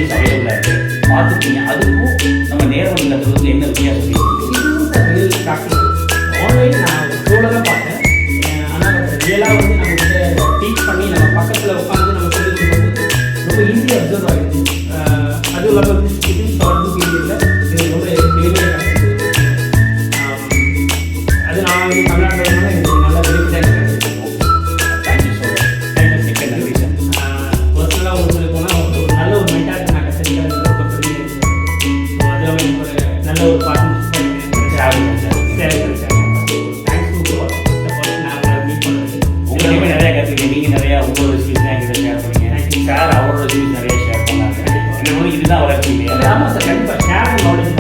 Opportunities அவைலபிளாக இருக்குது, பார்த்துருக்கீங்க. அதுக்கும் நம்ம நேர்வழி கற்றுக்கிறதுக்கு என்ன வித்தியாசம் இருக்குது? இதுவும் சார் ரியல் ப்ராக்டிக்கல். ஆன்லைன் நான் ஷோவில் தான் பார்த்தேன். ஆனால் ரியலாக வந்து நம்ம வந்து டீச் பண்ணி நம்ம பக்கத்தில் உட்காந்து நம்ம சொல்லி கொடுக்கும்போது ரொம்ப ஈஸியாக அப்சர்வ் ஆகிடுச்சு. அதுவும் இல்லாமல் வித்தின் ஷார்ட் பீரியடில் இது ரொம்ப எளிமையாக கிடச்சிது. அது நான் வந்து தமிழ்நாட்டில் எனக்கு நல்ல பெனிஃபிட்டாக கிடைச்சிது. Thank you so much. தேங்க்யூ. மிக்க நன்றி சார். பர்சனலாக உங்களுக்கு போனால் ஒரு நல்ல ஒரு மென்டாலிட்டி நான் கற்றுக்கிட்டது ரொம்ப பெரிய விஷயம். அதில் எனக்கு ஒரு நல்ல ஒரு பார்ட்னர்ஷிப் ட்ராவல் சார். சரி சார். தேங்க்ஸ் டு நான் உங்களை மீட் பண்ணுறது. உங்களுமே நிறையா கற்றுக்கீங்க. நீங்கள் நிறையா உங்களோட ரெசிபிஸ் என்கிட்ட ஷேர் பண்ணீங்க. சார் அவரோட ரெசிபிஸ் நிறையா ஷேர் பண்ணாங்க. எனக்கு இதுதான் வளர்ச்சி இல்லையா? ஆமாம் சார், கண்டிப்பாக ஷேர் நாலேஜ்